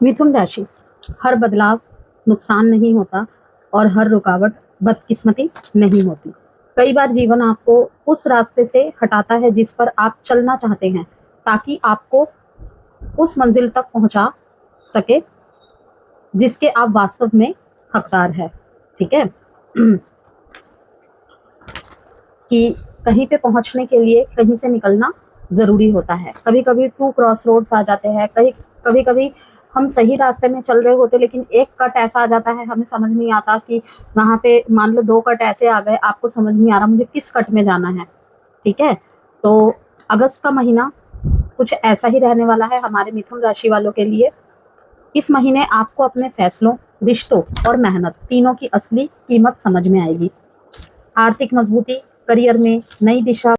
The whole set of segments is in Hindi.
मिथुन राशि, हर बदलाव नुकसान नहीं होता और हर रुकावट बदकिस्मती नहीं होती। कई बार जीवन आपको उस रास्ते से हटाता है जिस पर आप चलना चाहते हैं, ताकि आपको उस मंजिल तक पहुंचा सके जिसके आप वास्तव में हकदार है। ठीक है कि कहीं पे पहुंचने के लिए कहीं से निकलना ज़रूरी होता है। कभी कभी टू क्रॉस रोड्स आ जाते हैं, कभी कभी हम सही रास्ते में चल रहे होते लेकिन एक कट ऐसा आ जाता है, हमें समझ नहीं आता कि वहाँ पे मान लो 2 कट ऐसे आ गए, आपको समझ नहीं आ रहा मुझे किस कट में जाना है। ठीक है, तो अगस्त का महीना कुछ ऐसा ही रहने वाला है हमारे मिथुन राशि वालों के लिए। इस महीने आपको अपने फैसलों, रिश्तों और मेहनत तीनों की असली कीमत समझ में आएगी। आर्थिक मजबूती, करियर में नई दिशा,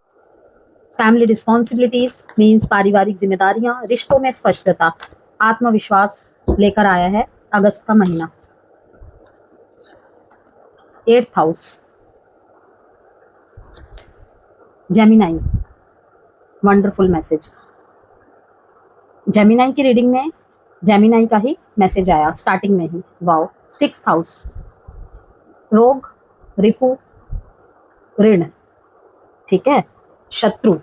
फैमिली रिस्पॉन्सिबिलिटीज मीन्स पारिवारिक जिम्मेदारियां, रिश्तों में स्पष्टता, आत्मविश्वास लेकर आया है अगस्त का महीना। 8th house, Gemini, wonderful message. Gemini की रीडिंग में जेमिनाई का ही मैसेज आया स्टार्टिंग में ही, वाओ। 6th हाउस, रोग, रिपु, ऋण, ठीक है, शत्रु,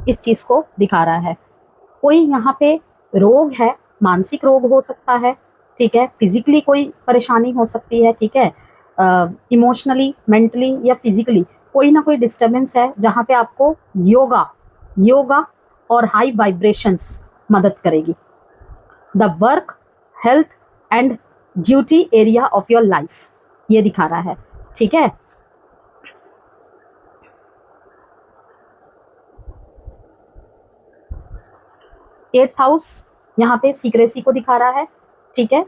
इस चीज को दिखा रहा है। कोई यहाँ पे रोग है, मानसिक रोग हो सकता है, ठीक है, फिजिकली कोई परेशानी हो सकती है, ठीक है, इमोशनली, मेंटली या फिजिकली कोई ना कोई डिस्टर्बेंस है जहाँ पे आपको योगा और हाई वाइब्रेशंस मदद करेगी। The work, health and duty area of your life, ये दिखा रहा है। ठीक है, एट्थ हाउस यहाँ पे सीक्रेसी को दिखा रहा है। ठीक है,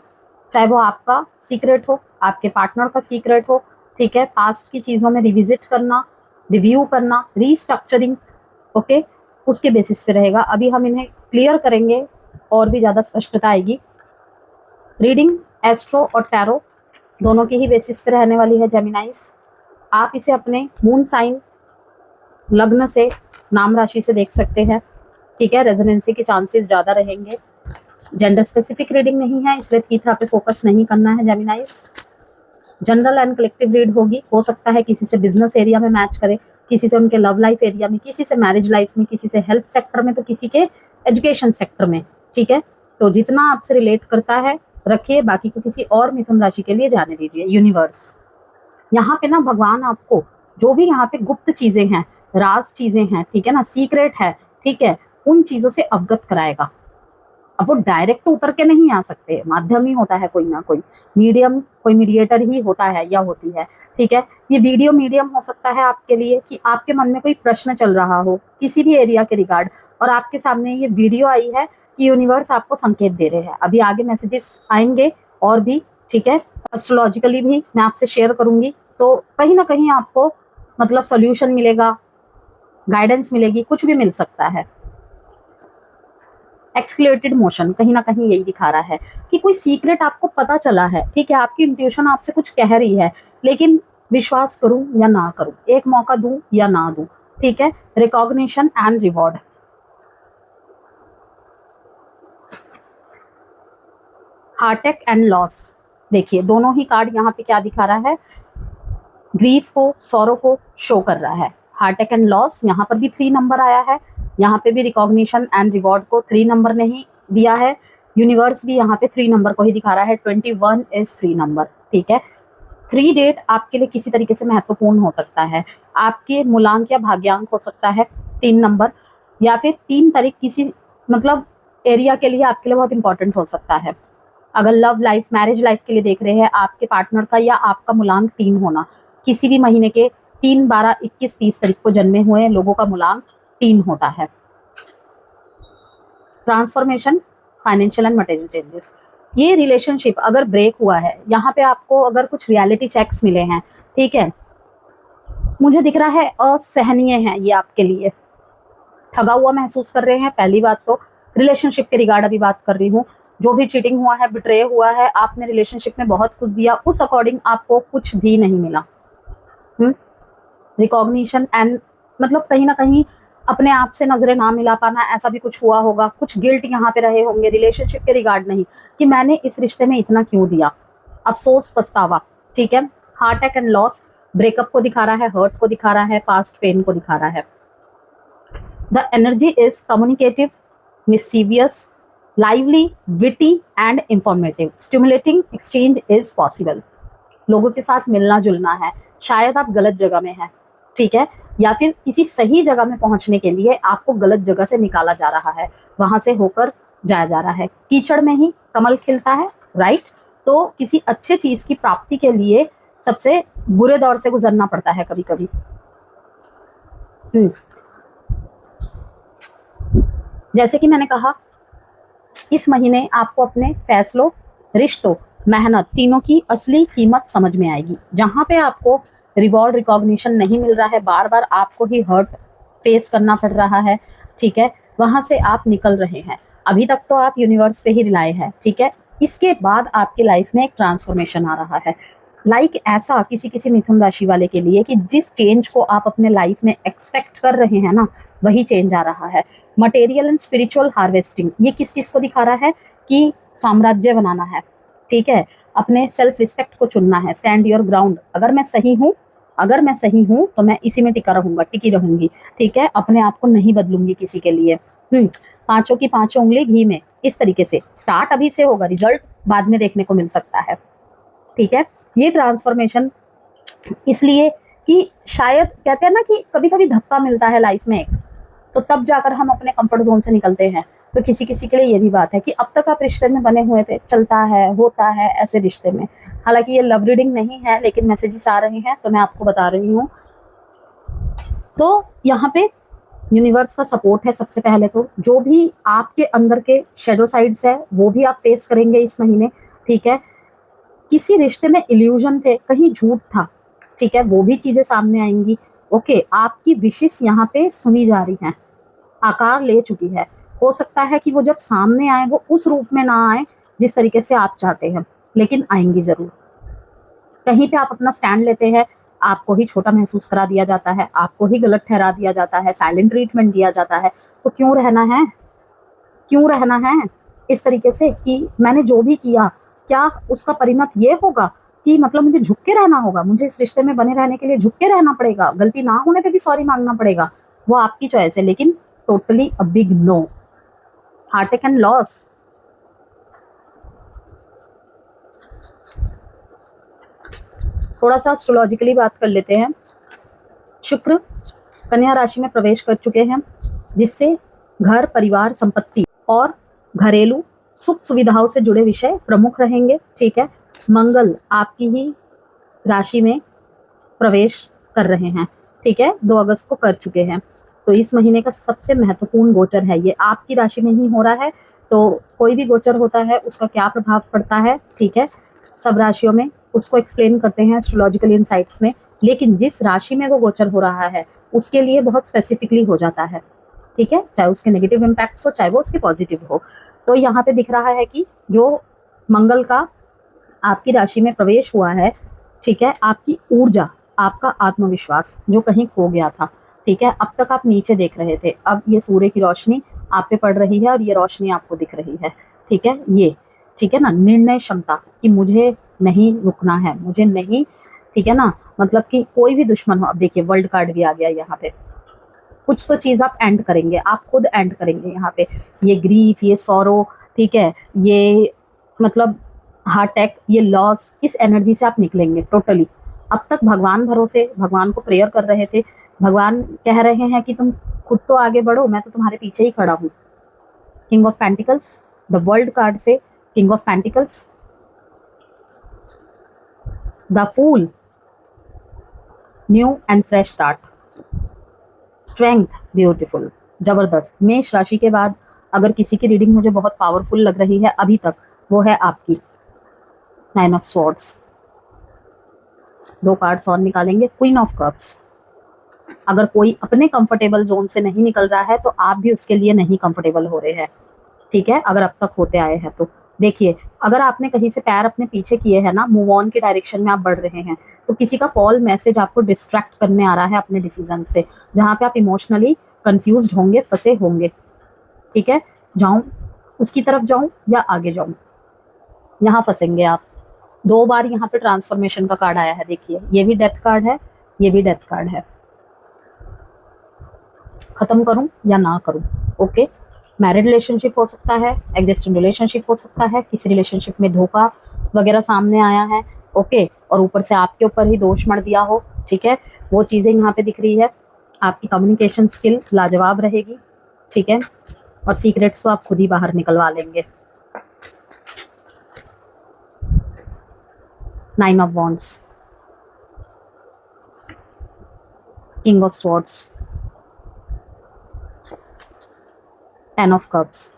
चाहे वो आपका सीक्रेट हो, आपके पार्टनर का सीक्रेट हो, ठीक है, पास्ट की चीज़ों में रिविजिट करना, रिव्यू करना, रीस्ट्रक्चरिंग, ओके, उसके बेसिस पे रहेगा। अभी हम इन्हें क्लियर करेंगे और भी ज़्यादा स्पष्टता आएगी। रीडिंग एस्ट्रो और टैरो दोनों की ही बेसिस पे रहने वाली है जेमिनाइज। आप इसे अपने मून साइन, लग्न से, नाम राशि से देख सकते हैं। ठीक है, रेजोनेंसी के चांसेस ज़्यादा रहेंगे। जेंडर स्पेसिफिक रीडिंग नहीं है, इसलिए थीथा पे फोकस नहीं करना है जेमिनाइज। जनरल एंड कलेक्टिव रीड होगी। हो सकता है किसी से बिजनेस एरिया में मैच करे, किसी से उनके लव लाइफ एरिया में, किसी से मैरिज लाइफ में, किसी से हेल्थ सेक्टर में, तो किसी के एजुकेशन सेक्टर में। ठीक है, तो जितना आपसे रिलेट करता है रखिए, बाकी को किसी और मिथुन राशि के लिए जाने दीजिए। यूनिवर्स, यहाँ पे ना भगवान आपको जो भी यहाँ पे गुप्त चीजें हैं, राज चीजें हैं, ठीक है ना, सीक्रेट है, ठीक है, उन चीजों से अवगत कराएगा। अब वो डायरेक्ट तो उतर के नहीं आ सकते, माध्यम ही होता है कोई ना कोई, मीडियम, कोई मीडिएटर ही होता है या होती है। ठीक है, ये वीडियो मीडियम हो सकता है आपके लिए कि आपके मन में कोई प्रश्न चल रहा हो किसी भी एरिया के रिगार्ड, और आपके सामने ये वीडियो आई है कि यूनिवर्स आपको संकेत दे रहे हैं। अभी आगे मैसेजेस आएंगे और भी, ठीक है, एस्ट्रोलॉजिकली भी मैं आपसे शेयर करूंगी, तो कहीं ना कहीं आपको मतलब सॉल्यूशन मिलेगा, गाइडेंस मिलेगी, कुछ भी मिल सकता है। एक्सक्लेटेड मोशन कहीं ना कहीं यही दिखा रहा है कि कोई सीक्रेट आपको पता चला है, ठीक है, आपकी इंट्यूशन आपसे कुछ कह रही है, लेकिन विश्वास करूं या ना करूं, एक मौका दूं या ना दूं। ठीक है, recognition and reward. Heartect and loss, देखिए दोनों ही कार्ड यहाँ पे क्या दिखा रहा है, ग्रीफ को, सौरों को शो कर रहा है। हार्टेक एंड लॉस, यहाँ पर भी 3 नंबर आया है, यहाँ पे भी रिकॉग्निशन एंड रिवॉर्ड को 3 नंबर ने ही दिया है। यूनिवर्स भी यहाँ पे 3 नंबर को ही दिखा रहा है, 21 इज 3 नंबर। ठीक है, 3 डेट आपके लिए किसी तरीके से महत्वपूर्ण हो सकता है, आपके मूलांक या भाग्यांक हो सकता है 3 नंबर, या फिर 3 तारीख किसी मतलब एरिया के लिए आपके लिए बहुत इंपॉर्टेंट हो सकता है। अगर लव लाइफ, मैरिज लाइफ के लिए देख रहे हैं, आपके पार्टनर का या आपका मूलांक 3 होना, किसी भी महीने के 3, 12, 21, 30 तारीख को जन्मे हुए लोगों का मूलांक 3 होता है। Transformation, financial and material changes, ये रिलेशनशिप अगर ब्रेक हुआ है, यहाँ पे आपको अगर कुछ रियलिटी चेक्स मिले हैं, ठीक है, मुझे दिख रहा है असहनीय है ये आपके लिए, ठगा हुआ महसूस कर रहे हैं। पहली बात तो रिलेशनशिप के रिगार्ड अभी बात कर रही हूँ, जो भी चीटिंग हुआ है, बिट्रे हुआ है, आपने रिलेशनशिप में बहुत कुछ दिया, उस अकॉर्डिंग आपको कुछ भी नहीं मिला। रिकॉग्निशन एंड मतलब कहीं ना कहीं अपने आप से नजरें ना मिला पाना, ऐसा भी कुछ हुआ होगा, कुछ गिल्ट यहाँ पे रहे होंगे रिलेशनशिप के रिगार्ड नहीं कि मैंने इस रिश्ते में इतना क्यों दिया, अफसोस पछतावा, ठीक है। Heart attack and loss breakup को दिखा रहा है, हर्ट को दिखा रहा है, पास्ट पेन को दिखा रहा है। The energy is communicative, mischievous, lively, witty and informative. Stimulating exchange is possible. लोगों के साथ मिलना जुलना है, शायद आप गलत जगह में हैं, ठीक है, या फिर किसी सही जगह में पहुंचने के लिए आपको गलत जगह से निकाला जा रहा है, वहां से होकर जाया जा रहा है। कीचड़ में ही कमल खिलता है, राइट। तो किसी अच्छे चीज की प्राप्ति के लिए सबसे बुरे दौर से गुजरना पड़ता है कभी कभी। जैसे कि मैंने कहा, इस महीने आपको अपने फैसलों, रिश्तों, मेहनत तीनों की असली कीमत समझ में आएगी। जहां पे आपको रिवॉर्ड रिकॉग्निशन नहीं मिल रहा है, बार बार आपको ही हर्ट फेस करना पड़ रहा है, ठीक है, वहां से आप निकल रहे हैं। अभी तक तो आप यूनिवर्स पे ही रिलाय है, ठीक है। इसके बाद आपकी लाइफ में एक ट्रांसफॉर्मेशन आ रहा है, लाइक ऐसा किसी किसी मिथुन राशि वाले के लिए कि जिस चेंज को आप अपने लाइफ में एक्सपेक्ट कर रहे हैं ना, वही चेंज आ रहा है। मटेरियल एंड स्पिरिचुअल हार्वेस्टिंग, ये किस चीज को दिखा रहा है कि साम्राज्य बनाना है, ठीक है, अपने सेल्फ रिस्पेक्ट को चुनना है, स्टैंड योर ग्राउंड। अगर मैं सही हूँ, अगर मैं सही हूँ तो मैं इसी में टिका रहूंगा, टिकी रहूंगी, ठीक है, अपने आप को नहीं बदलूंगी किसी के लिए। पांचों की पांचों उंगली घी में, इस तरीके से स्टार्ट अभी से होगा, रिजल्ट बाद में देखने को मिल सकता है, ठीक है। ये ट्रांसफॉर्मेशन इसलिए कि शायद कहते हैं ना कि कभी कभी धक्का मिलता है लाइफ में एक, तो तब जाकर हम अपने कंफर्ट जोन से निकलते हैं। तो किसी किसी के लिए ये भी बात है कि अब तक आप रिश्ते में बने हुए थे, चलता है, होता है ऐसे रिश्ते में। हालांकि ये लव रीडिंग नहीं है, लेकिन मैसेजेस आ रहे हैं तो मैं आपको बता रही हूँ। तो यहाँ पे यूनिवर्स का सपोर्ट है। सबसे पहले तो जो भी आपके अंदर के शेडो साइड्स है वो भी आप फेस करेंगे इस महीने, ठीक है। किसी रिश्ते में इल्यूजन थे, कहीं झूठ था, ठीक है, वो भी चीजें सामने आएंगी। ओके, आपकी विशेष यहाँ पे सुनी जा रही हैं, आकार ले चुकी है। हो सकता है कि वो जब सामने आए वो उस रूप में ना आए जिस तरीके से आप चाहते हैं, लेकिन आएंगी जरूर। कहीं पे आप अपना स्टैंड लेते हैं, आपको ही छोटा महसूस करा दिया जाता है, आपको ही गलत ठहरा दिया जाता है, साइलेंट ट्रीटमेंट दिया जाता है। तो क्यों रहना है, क्यों रहना है इस तरीके से कि मैंने जो भी किया, क्या उसका परिणत ये होगा कि मतलब मुझे झुक के रहना होगा, मुझे इस रिश्ते में बने रहने के लिए झुक के रहना पड़ेगा, गलती ना होने पे भी सॉरी मांगना पड़ेगा। वो आपकी चॉइस है, लेकिन totally a big no. Heart attack and loss, थोड़ा सा एस्ट्रोलॉजिकली बात कर लेते हैं। शुक्र कन्या राशि में प्रवेश कर चुके हैं, जिससे घर, परिवार, संपत्ति और घरेलू सुख सुविधाओं से जुड़े विषय प्रमुख रहेंगे, ठीक है। मंगल आपकी ही राशि में प्रवेश कर रहे हैं, ठीक है, 2 अगस्त को कर चुके हैं। तो इस महीने का सबसे महत्वपूर्ण गोचर है, ये आपकी राशि में ही हो रहा है। तो कोई भी गोचर होता है उसका क्या प्रभाव पड़ता है, ठीक है, सब राशियों में उसको एक्सप्लेन करते हैं एस्ट्रोलॉजिकल इनसाइट्स में। लेकिन जिस राशि में वो गोचर हो रहा है उसके लिए बहुत स्पेसिफिकली हो जाता है, ठीक है, चाहे उसके नेगेटिव इम्पैक्ट्स हो, चाहे वो उसके पॉजिटिव हो। तो यहाँ पे दिख रहा है कि जो मंगल का आपकी राशि में प्रवेश हुआ है, ठीक है, आपकी ऊर्जा, आपका आत्मविश्वास जो कहीं खो गया था, ठीक है, अब तक आप नीचे देख रहे थे, अब ये सूर्य की रोशनी आप पे पड़ रही है और ये रोशनी आपको दिख रही है, ठीक है, ये, ठीक है ना, निर्णय क्षमता कि मुझे नहीं रुकना है, मुझे नहीं, ठीक है ना, मतलब कि कोई भी दुश्मन हो। अब देखिए वर्ल्ड कार्ड भी आ गया यहाँ पे, कुछ तो चीज आप एंड करेंगे, आप खुद एंड करेंगे यहाँ पे। ये ग्रीफ, ये सॉरो, ठीक है, ये मतलब हार्ट अटैक, ये लॉस, इस एनर्जी से आप निकलेंगे टोटली। अब तक भगवान भरोसे, भगवान को प्रेयर कर रहे थे, भगवान कह रहे हैं कि तुम खुद तो आगे बढ़ो, मैं तो तुम्हारे पीछे ही खड़ा हूँ। King of pentacles, the world card से king of pentacles, the fool, new and fresh start, strength, beautiful, जबरदस्त। मेष राशि के बाद अगर किसी की रीडिंग मुझे बहुत पावरफुल लग रही है अभी तक, वो है आपकी 9 ऑफ स्वॉर्ड्स। 2 कार्ड्स और निकालेंगे, क्वीन ऑफ कप्स। अगर कोई अपने कंफर्टेबल जोन से नहीं निकल रहा है तो आप भी उसके लिए नहीं कंफर्टेबल हो रहे हैं, ठीक है, अगर अब तक होते आए हैं तो। देखिए अगर आपने कहीं से पैर अपने पीछे किए हैं ना, मूव ऑन के डायरेक्शन में आप बढ़ रहे हैं, तो किसी का कॉल, मैसेज आपको डिस्ट्रैक्ट करने आ रहा है अपने डिसीजन से, जहाँ पे आप इमोशनली कंफ्यूज्ड होंगे, फंसे होंगे, ठीक है। जाऊं उसकी तरफ जाऊं या आगे जाऊं, यहाँ फंसेंगे आप। 2 बार यहाँ पे ट्रांसफॉर्मेशन का कार्ड आया है, देखिए ये भी डेथ कार्ड है, ये भी डेथ कार्ड है। खत्म करूं या ना करूं, ओके। मैरिड रिलेशनशिप हो सकता है, एग्जिस्टिंग रिलेशनशिप हो सकता है, किसी रिलेशनशिप में धोखा वगैरह सामने आया है, ओके, और ऊपर से आपके ऊपर ही दोष मढ़ दिया हो, ठीक है, वो चीज़ें यहाँ पे दिख रही है। आपकी कम्युनिकेशन स्किल लाजवाब रहेगी, ठीक है, और सीक्रेट्स तो आप खुद ही बाहर निकलवा लेंगे। 9 of wands, king of swords, 10 of cups,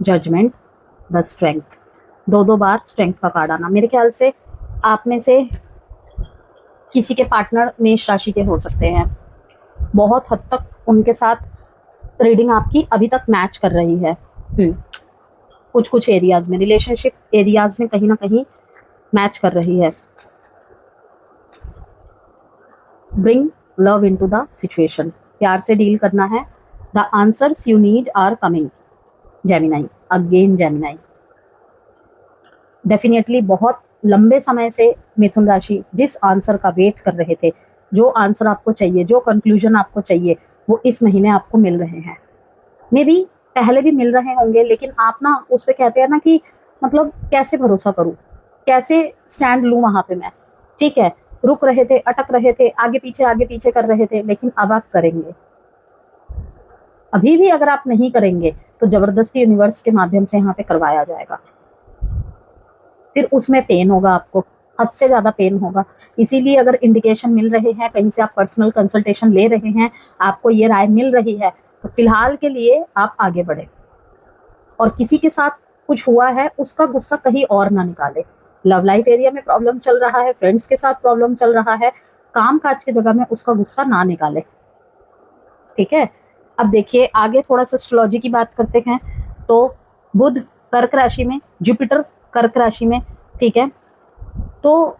judgment, the strength. 2 बार स्ट्रेंथ का कार्ड आना। मेरे ख्याल से आप में से किसी के पार्टनर मेष राशि के हो सकते हैं। बहुत हद तक उनके साथ रीडिंग आपकी अभी तक मैच कर रही है। कुछ एरियाज में, रिलेशनशिप एरियाज में कहीं ना कहीं मैच कर रही है। Bring love into the situation, प्यार से डील करना है। The answers you need are coming. Gemini, again Gemini. Definitely बहुत लंबे समय से मिथुन राशि जिस आंसर का वेट कर रहे थे, जो आंसर आपको चाहिए, जो कंक्लूजन आपको चाहिए, वो इस महीने आपको मिल रहे हैं। मे बी पहले भी मिल रहे होंगे, लेकिन आप ना उस पर कहते हैं ना कि मतलब कैसे भरोसा करूं, कैसे स्टैंड लूं वहां पे मैं, ठीक है। रुक रहे थे, अटक रहे थे, आगे पीछे कर रहे थे, लेकिन अब आप करेंगे। अभी भी अगर आप नहीं करेंगे तो जबरदस्ती यूनिवर्स के माध्यम से यहाँ पे करवाया जाएगा। फिर उसमें पेन होगा आपको, हद से ज्यादा पेन होगा। इसीलिए अगर इंडिकेशन मिल रहे हैं, कहीं से आप पर्सनल कंसल्टेशन ले रहे हैं, आपको ये राय मिल रही है, तो फिलहाल के लिए आप आगे बढ़े और किसी के साथ कुछ हुआ है उसका गुस्सा कहीं और ना निकाले। लव लाइफ एरिया में प्रॉब्लम चल रहा है, फ्रेंड्स के साथ प्रॉब्लम चल रहा है, काम काज की जगह में उसका गुस्सा ना निकाले, ठीक है। अब देखिए आगे थोड़ा सा एस्ट्रोलॉजी की बात करते हैं। तो बुध कर्क राशि में, जुपिटर कर्क राशि में, ठीक है। तो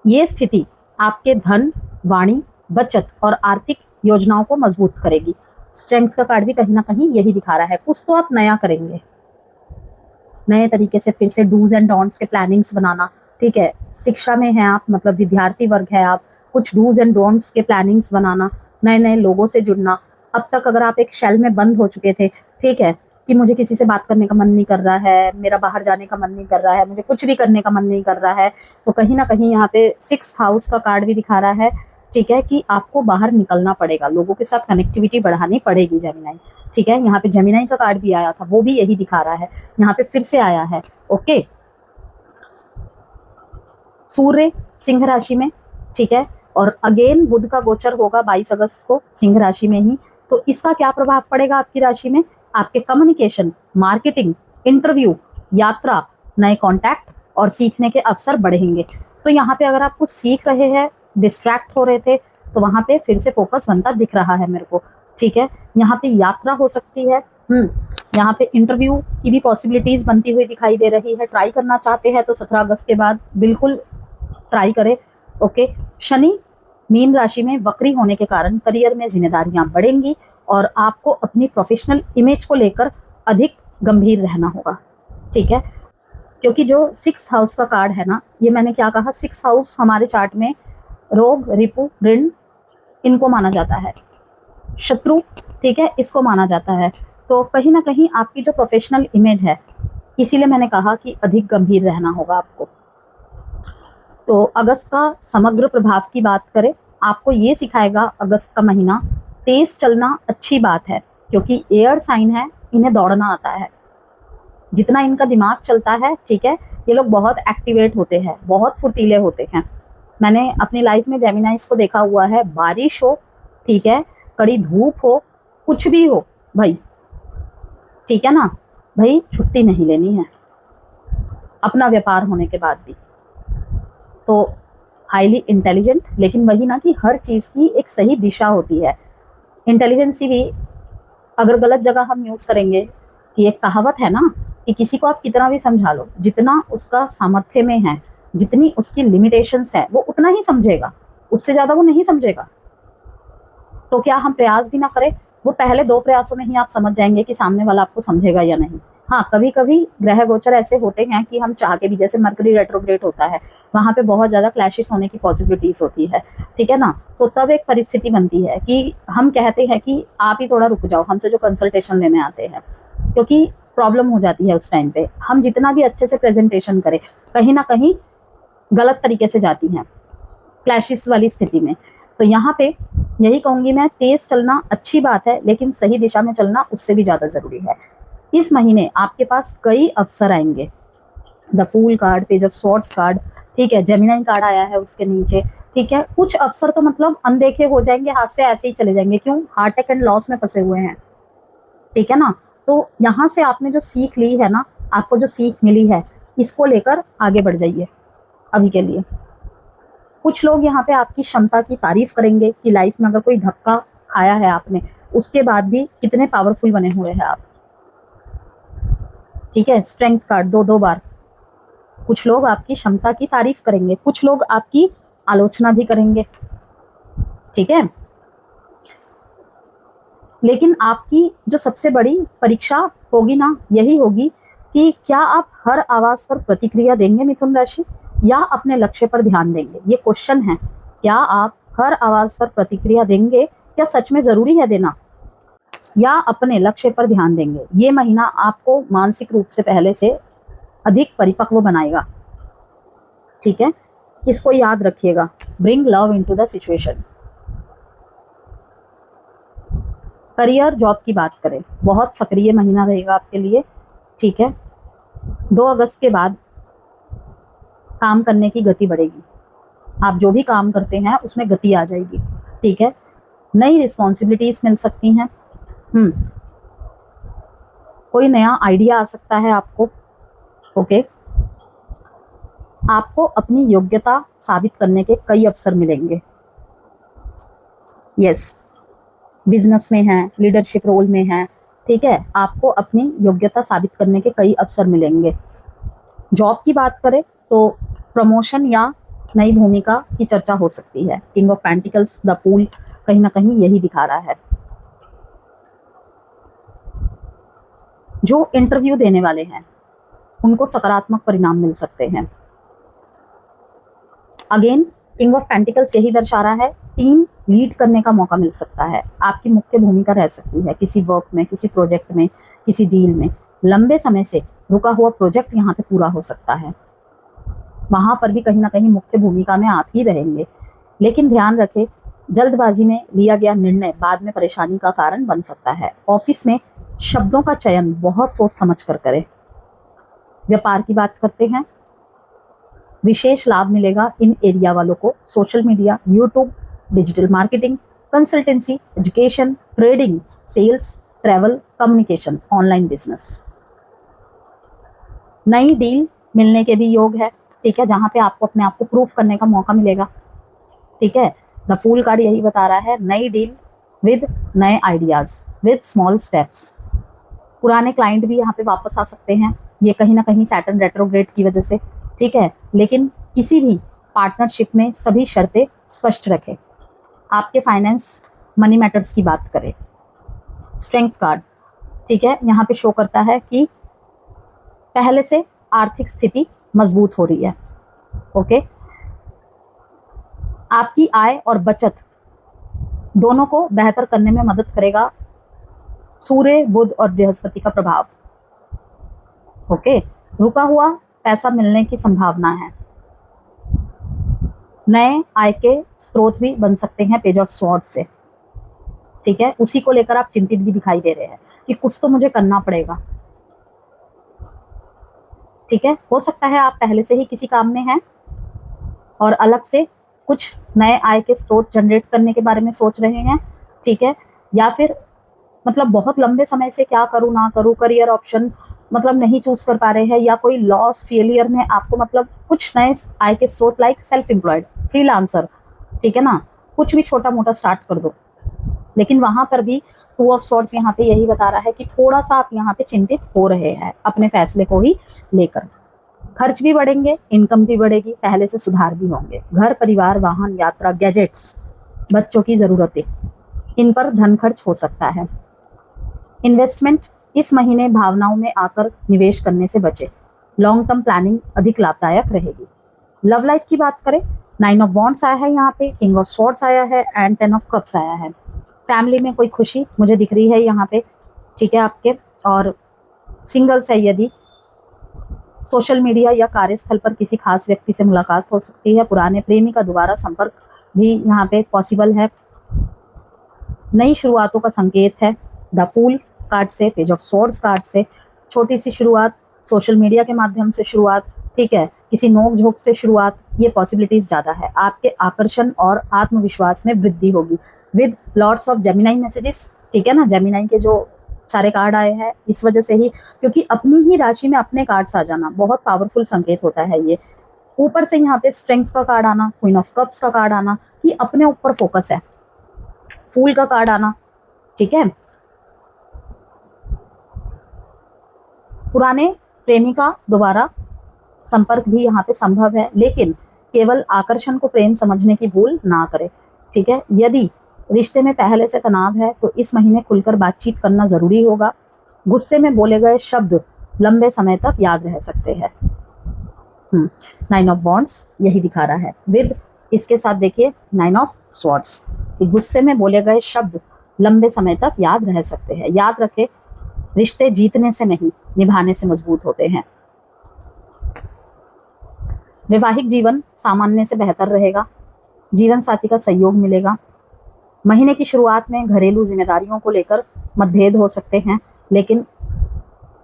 ये स्थिति आपके धन, वाणी, बचत और आर्थिक योजनाओं को मजबूत करेगी। स्ट्रेंथ का कार्ड भी कहीं ना कहीं यही दिखा रहा है। कुछ तो आप नया करेंगे, नए तरीके से फिर से डूज एंड डोंट्स के प्लानिंग्स बनाना, ठीक है। शिक्षा में है आप, मतलब विद्यार्थी वर्ग है आप, कुछ डूज एंड डोंट्स के प्लानिंग्स बनाना, नए नए लोगों से जुड़ना। अब तक अगर आप एक शेल में बंद हो चुके थे, ठीक है, कि मुझे किसी से बात करने का मन नहीं कर रहा है, मेरा बाहर जाने का मन नहीं कर रहा है, मुझे कुछ भी करने का मन नहीं कर रहा है, तो कहीं ना कहीं यहाँ पे 6th हाउस का कार्ड भी दिखा रहा है, ठीक है, कि आपको बाहर निकलना पड़ेगा, लोगों के साथ कनेक्टिविटी बढ़ानी पड़ेगी जेमिनाई, ठीक है। यहाँ पे जेमिनाई का कार्ड भी आया था, वो भी यही दिखा रहा है, यहाँ पे फिर से आया है, ओके। सूर्य सिंह राशि में, ठीक है, और अगेन बुध का गोचर होगा 22 अगस्त को सिंह राशि में ही। तो इसका क्या प्रभाव पड़ेगा आपकी राशि में? आपके कम्युनिकेशन, मार्केटिंग, इंटरव्यू, यात्रा, नए कॉन्टैक्ट और सीखने के अवसर बढ़ेंगे। तो यहाँ पे अगर आप कुछ सीख रहे हैं, डिस्ट्रैक्ट हो रहे थे, तो वहाँ पे फिर से फोकस बनता दिख रहा है मेरे को, ठीक है। यहाँ पे यात्रा हो सकती है, यहाँ पे इंटरव्यू की भी पॉसिबिलिटीज बनती हुई दिखाई दे रही है। ट्राई करना चाहते हैं तो 17 अगस्त के बाद बिल्कुल ट्राई करें, ओके। शनि मीन राशि में वक्री होने के कारण करियर में जिम्मेदारियां बढ़ेंगी और आपको अपनी प्रोफेशनल इमेज को लेकर अधिक गंभीर रहना होगा, ठीक है। क्योंकि जो 6th हाउस का कार्ड है ना, ये मैंने क्या कहा, 6th हाउस हमारे चार्ट में रोग, रिपु, ऋण इनको माना जाता है, शत्रु, ठीक है, इसको माना जाता है। तो कहीं ना कहीं आपकी जो प्रोफेशनल इमेज है, इसीलिए मैंने कहा कि अधिक गंभीर रहना होगा आपको। तो अगस्त का समग्र प्रभाव की बात करें, आपको ये सिखाएगा अगस्त का महीना, तेज चलना अच्छी बात है, क्योंकि एयर साइन है, इन्हें दौड़ना आता है। जितना इनका दिमाग चलता है, ठीक है, ये लोग बहुत एक्टिवेट होते हैं, बहुत फुर्तीले होते हैं। मैंने अपनी लाइफ में जेमिनाइज को देखा हुआ है, बारिश हो, ठीक है, कड़ी धूप हो, कुछ भी हो भाई, ठीक है ना भाई, छुट्टी नहीं लेनी है अपना व्यापार होने के बाद भी। तो हाईली इंटेलिजेंट, लेकिन वही ना कि हर चीज़ की एक सही दिशा होती है। इंटेलिजेंसी भी अगर गलत जगह हम यूज़ करेंगे, कि एक कहावत है ना कि किसी को आप कितना भी समझा लो, जितना उसका सामर्थ्य में है, जितनी उसकी लिमिटेशंस है, वो उतना ही समझेगा, उससे ज़्यादा वो नहीं समझेगा। तो क्या हम प्रयास भी ना करें? वो पहले 2 प्रयासों में ही आप समझ जाएंगे कि सामने वाला आपको समझेगा या नहीं। हाँ, कभी कभी ग्रह गोचर ऐसे होते हैं कि हम चाह के भी, जैसे मरकरी रेट्रोग्रेड होता है, वहां पे बहुत ज्यादा क्लैशेस होने की पॉसिबिलिटीज होती है, ठीक है ना। तो तब एक परिस्थिति बनती है कि हम कहते हैं कि आप ही थोड़ा रुक जाओ, हमसे जो कंसल्टेशन लेने आते हैं, क्योंकि प्रॉब्लम हो जाती है उस टाइम पे। हम जितना भी अच्छे से प्रेजेंटेशन करें, कहीं ना कहीं गलत तरीके से जाती हैं क्लैशेस वाली स्थिति में। तो यहाँ पे यही कहूंगी मैं, तेज चलना अच्छी बात है, लेकिन सही दिशा में चलना उससे भी ज्यादा जरूरी है। इस महीने आपके पास कई अवसर आएंगे। The fool card, page of swords card, ठीक है, जेमिनाई कार्ड आया है उसके नीचे, ठीक है। कुछ अवसर तो मतलब अनदेखे हो जाएंगे, हाथ से ऐसे ही चले जाएंगे। क्यों? हार्ट अटैक एंड लॉस में फंसे हुए हैं, ठीक है ना। तो यहाँ से आपने जो सीख ली है ना, आपको जो सीख मिली है, इसको लेकर आगे बढ़ जाइए अभी के लिए। कुछ लोग यहाँ पे आपकी क्षमता की तारीफ करेंगे कि लाइफ में अगर कोई धक्का खाया है आपने, उसके बाद भी कितने पावरफुल बने हुए हैं आप, ठीक है। स्ट्रेंथ कार्ड 2-2 बार। कुछ लोग आपकी क्षमता की तारीफ करेंगे, कुछ लोग आपकी आलोचना भी करेंगे, ठीक है। लेकिन आपकी जो सबसे बड़ी परीक्षा होगी ना, यही होगी कि क्या आप हर आवाज पर प्रतिक्रिया देंगे मिथुन राशि, या अपने लक्ष्य पर ध्यान देंगे। ये क्वेश्चन है, क्या आप हर आवाज पर प्रतिक्रिया देंगे, क्या सच में जरूरी है देना, या अपने लक्ष्य पर ध्यान देंगे। ये महीना आपको मानसिक रूप से पहले से अधिक परिपक्व बनाएगा, ठीक है। इसको याद रखिएगा। Bring love into the situation. Career, job की बात करें, बहुत सक्रिय महीना रहेगा आपके लिए, ठीक है। 2 अगस्त के बाद काम करने की गति बढ़ेगी। आप जो भी काम करते हैं उसमें गति आ जाएगी, ठीक है। नई रिस्पॉन्सिबिलिटीज मिल सकती हैं। कोई नया आइडिया आ सकता है आपको, ओके। आपको अपनी योग्यता साबित करने के कई अवसर मिलेंगे। यस, बिजनेस में है, लीडरशिप रोल में है, ठीक है, आपको अपनी योग्यता साबित करने के कई अवसर मिलेंगे। जॉब की बात करें तो प्रमोशन या नई भूमिका की चर्चा हो सकती है। King of pentacles, the fool, कहीं ना कहीं यही दिखा रहा है। जो इंटरव्यू देने वाले हैं उनको सकारात्मक परिणाम मिल सकते हैं। अगेन किंग ऑफ पेंटिकल्स यही दर्शा रहा है, टीम लीड करने का मौका मिल सकता है। आपकी मुख्य भूमिका रह सकती है किसी वर्क में, किसी प्रोजेक्ट में, किसी डील में। लंबे समय से रुका हुआ प्रोजेक्ट यहाँ पे पूरा हो सकता है, वहां पर भी कहीं ना कहीं मुख्य भूमिका में आप ही रहेंगे। लेकिन ध्यान रखें, जल्दबाजी में लिया गया निर्णय बाद में परेशानी का कारण बन सकता है। ऑफिस में शब्दों का चयन बहुत सोच समझ कर करें। व्यापार की बात करते हैं, विशेष लाभ मिलेगा इन एरिया वालों को। Social media, YouTube, digital marketing, consultancy, education, trading, sales, travel, communication, online business. नई डील मिलने के भी योग है, ठीक है, जहां पे आपको अपने आप को प्रूफ करने का मौका मिलेगा, ठीक है। द फूल कार्ड यही बता रहा है, नई डील विद नए आइडियाज, विद स्मॉल स्टेप्स। पुराने क्लाइंट भी यहाँ पे वापस आ सकते हैं, ये कहीं ना कहीं सैटर्न रेट्रोग्रेड की वजह से, ठीक है। लेकिन किसी भी पार्टनरशिप में सभी शर्तें स्पष्ट रखें। आपके फाइनेंस, मनी मैटर्स की बात करें, स्ट्रेंथ कार्ड, ठीक है, यहाँ पे शो करता है कि पहले से आर्थिक स्थिति मजबूत हो रही है, ओके। आपकी आय और बचत दोनों को बेहतर करने में मदद करेगा सूर्य, बुध और बृहस्पति का प्रभाव, ओके। रुका हुआ पैसा मिलने की संभावना है। नए आय के स्रोत भी बन सकते हैं पेज ऑफ स्वॉर्ड्स से, ठीक है। उसी को लेकर आप चिंतित भी दिखाई दे रहे हैं कि कुछ तो मुझे करना पड़ेगा, ठीक है। हो सकता है आप पहले से ही किसी काम में हैं और अलग से कुछ नए आय के स्रोत जनरेट करने के बारे में सोच रहे हैं, ठीक है। या फिर मतलब बहुत लंबे समय से क्या करूँ ना करूँ, करियर ऑप्शन मतलब नहीं चूज कर पा रहे हैं, या कोई लॉस फेलियर में आपको मतलब कुछ नए आय के स्रोत, लाइक सेल्फ एम्प्लॉयड, फ्रीलांसर, ठीक है ना, कुछ भी छोटा मोटा स्टार्ट कर दो। लेकिन वहां पर भी 2 ऑफ स्वॉर्ड्स यहाँ पे यही बता रहा है कि थोड़ा सा आप यहाँ पे चिंतित हो रहे हैं अपने फैसले को ही लेकर। खर्च भी बढ़ेंगे, इनकम भी बढ़ेगी, पहले से सुधार भी होंगे। घर, परिवार, वाहन, यात्रा, गैजेट्स, बच्चों की जरूरतें, इन पर धन खर्च हो सकता है। इन्वेस्टमेंट इस महीने भावनाओं में आकर निवेश करने से बचे। लॉन्ग टर्म प्लानिंग अधिक लाभदायक रहेगी। लव लाइफ की बात करें, 9 ऑफ वॉन्ड्स आया है यहाँ पे, किंग ऑफ स्वॉर्ड्स आया है एंड 10 ऑफ कप्स आया है। फैमिली में कोई खुशी मुझे दिख रही है यहाँ पे, ठीक है आपके। और सिंगल्स है यदि, सोशल मीडिया या कार्यस्थल पर किसी खास व्यक्ति से मुलाकात हो सकती है। पुराने प्रेमी का दोबारा संपर्क भी यहाँ पे पॉसिबल है। नई शुरुआतों का संकेत है द फूल कार्ड से, पेज ऑफ स्वॉर्ड्स कार्ड से। छोटी सी शुरुआत, सोशल मीडिया के माध्यम से शुरुआत, ठीक है, किसी नोक झोंक से शुरुआत, ये पॉसिबिलिटीज ज़्यादा है। आपके आकर्षण और आत्मविश्वास में वृद्धि होगी with lots of Gemini messages, ठीक है ना। जेमिनाई के जो सारे कार्ड आए हैं इस वजह से ही, क्योंकि अपनी ही राशि में अपने कार्ड्स आ जाना बहुत पावरफुल संकेत होता है ये। ऊपर से यहाँ पे स्ट्रेंथ का कार्ड आना, क्वीन ऑफ कप्स का कार्ड आना कि अपने ऊपर फोकस है, फूल का कार्ड आना, ठीक है। पुराने प्रेमी का दोबारा संपर्क भी यहाँ पे संभव है, लेकिन केवल आकर्षण को प्रेम समझने की भूल ना करें, ठीक है। यदि रिश्ते में पहले से तनाव है तो इस महीने खुलकर बातचीत करना जरूरी होगा। गुस्से में बोले गए शब्द लंबे समय तक याद रह सकते हैं। 9 ऑफ वॉन्ड्स यही दिखा रहा है विद इसके साथ देखिए 9 ऑफ स्वॉर्ड्स, गुस्से में बोले गए शब्द लंबे समय तक याद रह सकते हैं। याद रखें, रिश्ते जीतने से नहीं निभाने से मजबूत होते हैं। वैवाहिक जीवन सामान्य से बेहतर रहेगा। जीवन साथी का सहयोग मिलेगा। महीने की शुरुआत में घरेलू जिम्मेदारियों को लेकर मतभेद हो सकते हैं, लेकिन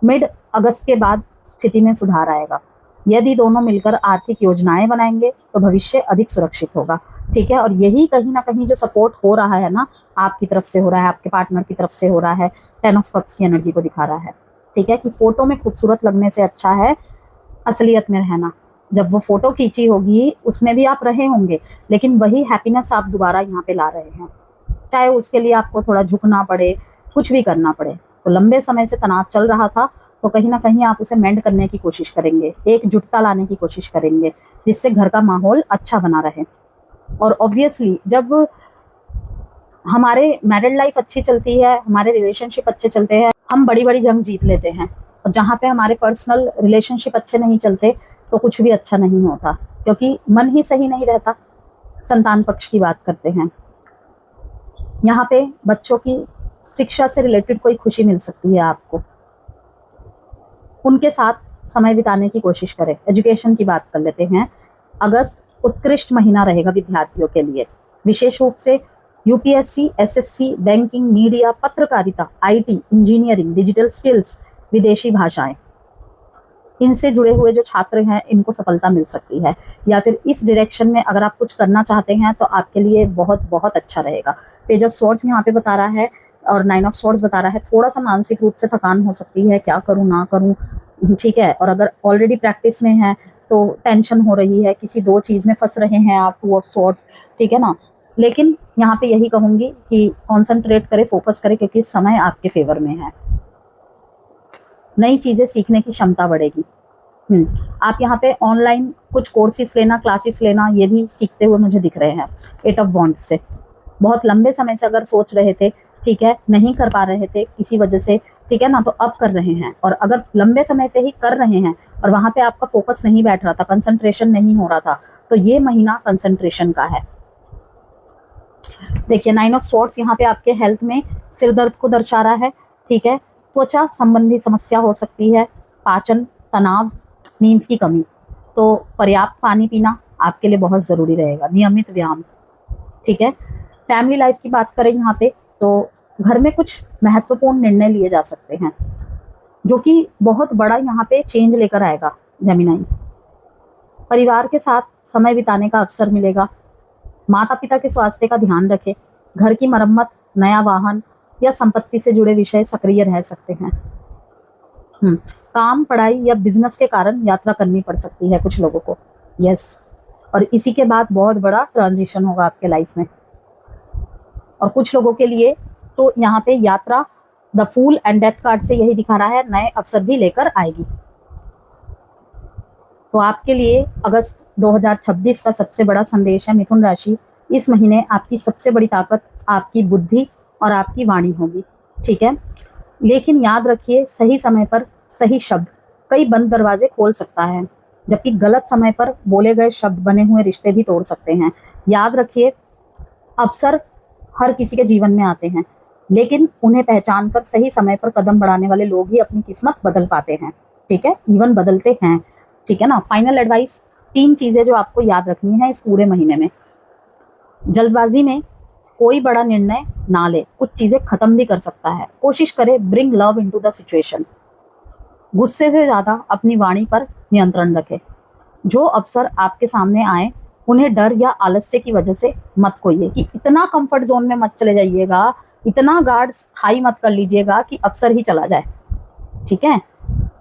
मिड अगस्त के बाद स्थिति में सुधार आएगा। यदि दोनों मिलकर आर्थिक योजनाएं बनाएंगे तो भविष्य अधिक सुरक्षित होगा, ठीक है। और यही कहीं ना कहीं जो सपोर्ट हो रहा है ना, आपकी तरफ से हो रहा है, आपके पार्टनर की तरफ से हो रहा है, 10 ऑफ कप्स की एनर्जी को दिखा रहा है, ठीक है, कि फोटो में खूबसूरत लगने से अच्छा है असलियत में रहना। जब वो फोटो खींची होगी उसमें भी आप रहे होंगे, लेकिन वही हैप्पीनेस आप दोबारा यहाँ पे ला रहे हैं, चाहे उसके लिए आपको थोड़ा झुकना पड़े, कुछ भी करना पड़े। तो लंबे समय से तनाव चल रहा था तो कहीं ना कहीं आप उसे मेंड करने की कोशिश करेंगे, एकजुटता लाने की कोशिश करेंगे, जिससे घर का माहौल अच्छा बना रहे। और ऑब्वियसली जब हमारे मैरिड लाइफ अच्छी चलती है, हमारे रिलेशनशिप अच्छे चलते हैं, हम बड़ी बड़ी जंग जीत लेते हैं। और जहाँ पे हमारे पर्सनल रिलेशनशिप अच्छे नहीं चलते तो कुछ भी अच्छा नहीं होता, क्योंकि मन ही सही नहीं रहता। संतान पक्ष की बात करते हैं, यहाँ पे बच्चों की शिक्षा से रिलेटेड कोई खुशी मिल सकती है आपको, उनके साथ समय बिताने की कोशिश करें। एजुकेशन की बात कर लेते हैं, अगस्त उत्कृष्ट महीना रहेगा विद्यार्थियों के लिए, विशेष रूप से यूपीएससी, एसएससी, बैंकिंग, मीडिया, पत्रकारिता, आईटी, इंजीनियरिंग, डिजिटल स्किल्स, विदेशी भाषाएं, इनसे जुड़े हुए जो छात्र हैं इनको सफलता मिल सकती है। या फिर इस डायरेक्शन में अगर आप कुछ करना चाहते हैं तो आपके लिए बहुत बहुत अच्छा रहेगा। पेज ऑफ स्वॉर्ड्स यहाँ पे बता रहा है और 9 ऑफ स्वॉर्ड्स बता रहा है थोड़ा सा मानसिक रूप से थकान हो सकती है, क्या करूँ ना करूँ, ठीक है। और अगर ऑलरेडी प्रैक्टिस में है तो टेंशन हो रही है, किसी दो चीज़ में फंस रहे हैं आप, 2 ऑफ स्वॉर्ड्स, ठीक है ना। लेकिन यहाँ पे यही कहूँगी कि कॉन्सेंट्रेट करें, फोकस करें, क्योंकि समय आपके फेवर में है। नई चीज़ें सीखने की क्षमता बढ़ेगी। आप यहाँ पे ऑनलाइन कुछ कोर्सेज लेना, क्लासेस लेना, ये भी सीखते हुए मुझे दिख रहे हैं 8 ऑफ वॉन्ड्स से। बहुत लंबे समय से अगर सोच रहे थे, ठीक है, नहीं कर पा रहे थे किसी वजह से, ठीक है ना, तो अब कर रहे हैं। और अगर लंबे समय से ही कर रहे हैं और वहाँ पे आपका फोकस नहीं बैठ रहा था, कंसंट्रेशन नहीं हो रहा था, तो ये महीना कंसंट्रेशन का है। देखिए 9 ऑफ स्वॉर्ड्स यहाँ पे आपके हेल्थ में सिर दर्द को दर्शा रहा है, ठीक है। त्वचा संबंधी समस्या हो सकती है, पाचन, तनाव, नींद की कमी। तो पर्याप्त पानी पीना आपके लिए बहुत ज़रूरी रहेगा, नियमित व्यायाम, ठीक है। फैमिली लाइफ की बात करें यहाँ पे तो घर में कुछ महत्वपूर्ण निर्णय लिए जा सकते हैं जो कि बहुत बड़ा यहाँ पे चेंज लेकर आएगा जेमिनाई। परिवार के साथ समय बिताने का अवसर मिलेगा। माता पिता के स्वास्थ्य का ध्यान रखें। घर की मरम्मत, नया वाहन या संपत्ति से जुड़े विषय सक्रिय रह सकते हैं। काम, पढ़ाई या बिजनेस के कारण यात्रा करनी पड़ सकती है कुछ लोगों को, यस। और इसी के बाद बहुत बड़ा ट्रांजिशन होगा आपके लाइफ में। और कुछ लोगों के लिए तो यहाँ पे यात्रा the fool and death card से यही दिखा रहा है, नए अवसर भी लेकर आएगी। तो आपके लिए अगस्त 2026 का सबसे बड़ा संदेश है मिथुन राशि, इस महीने आपकी सबसे बड़ी ताकत आपकी बुद्धि और आपकी वाणी होगी, ठीक है। लेकिन याद रखिए, सही समय पर सही शब्द कई बंद दरवाजे खोल सकता है, जबकि गलत समय पर बोले गए शब्द बने हुए रिश्ते भी तोड़ सकते हैं। याद रखिए, अवसर हर किसी के जीवन में आते हैं, लेकिन उन्हें पहचान कर सही समय पर कदम बढ़ाने वाले लोग ही अपनी किस्मत बदल पाते हैं, ठीक है, इवन बदलते हैं, ठीक है ना। फाइनल एडवाइस, 3 चीजें जो आपको याद रखनी है इस पूरे महीने में। जल्दबाजी में कोई बड़ा निर्णय ना ले, कुछ चीजें खत्म भी कर सकता है। कोशिश करे bring love into the situation. गुस्से से ज्यादा अपनी वाणी पर नियंत्रण रखे। जो अवसर आपके सामने आए उन्हें डर या आलस्य की वजह से मत खोइए, कि इतना कंफर्ट जोन में मत चले जाइएगा, इतना गार्ड्स हाई मत कर लीजिएगा कि अवसर ही चला जाए, ठीक है।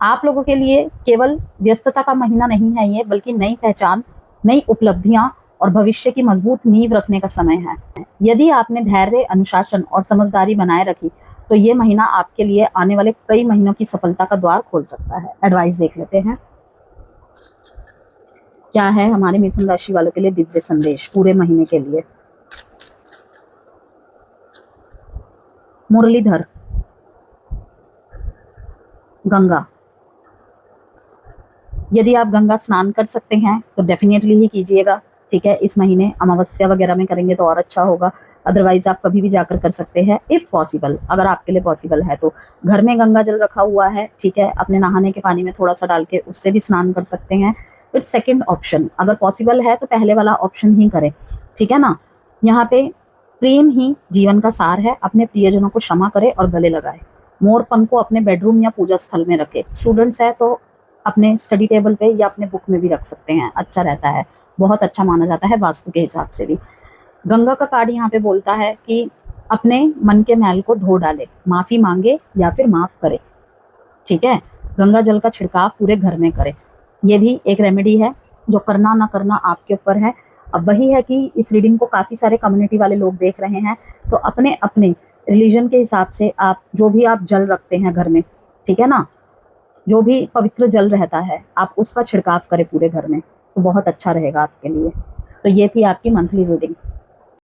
आप लोगों के लिए केवल व्यस्तता का महीना नहीं है ये, बल्कि नई पहचान, नई उपलब्धियां और भविष्य की मजबूत नींव रखने का समय है। यदि आपने धैर्य, अनुशासन और समझदारी बनाए रखी तो ये महीना आपके लिए आने वाले कई महीनों की सफलता का द्वार खोल सकता है। एडवाइस देख लेते हैं, क्या है हमारे मिथुन राशि वालों के लिए दिव्य संदेश पूरे महीने के लिए। मुरलीधर, गंगा। यदि आप गंगा स्नान कर सकते हैं तो डेफिनेटली ही कीजिएगा, ठीक है। इस महीने अमावस्या वगैरह में करेंगे तो और अच्छा होगा, अदरवाइज आप कभी भी जाकर कर सकते हैं इफ पॉसिबल, अगर आपके लिए पॉसिबल है तो। घर में गंगा जल रखा हुआ है, ठीक है, अपने नहाने के पानी में थोड़ा सा डाल के उससे भी स्नान कर सकते हैं। फिर सेकेंड ऑप्शन, अगर पॉसिबल है तो पहले वाला ऑप्शन ही करें, ठीक है ना। यहाँ पे प्रेम ही जीवन का सार है, अपने प्रियजनों को क्षमा करे और गले लगाए। मोर पंख को अपने बेडरूम या पूजा स्थल में रखे। स्टूडेंट्स है तो अपने स्टडी टेबल पे या अपने बुक में भी रख सकते हैं, अच्छा रहता है, बहुत अच्छा माना जाता है वास्तु के हिसाब से भी। गंगा का कार्ड यहाँ पे बोलता है कि अपने मन के मैल को धो डाले, माफी मांगे या फिर माफ करे, ठीक है। गंगा जल का छिड़काव पूरे घर में करे। ये भी एक रेमेडी है, जो करना ना करना आपके ऊपर है। अब वही है कि इस रीडिंग को काफी सारे कम्युनिटी वाले लोग देख रहे हैं, तो अपने अपने रिलीजन के हिसाब से आप जो भी आप जल रखते हैं घर में, ठीक है ना, जो भी पवित्र जल रहता है आप उसका छिड़काव करें पूरे घर में, तो बहुत अच्छा रहेगा आपके लिए। तो ये थी आपकी मंथली रीडिंग।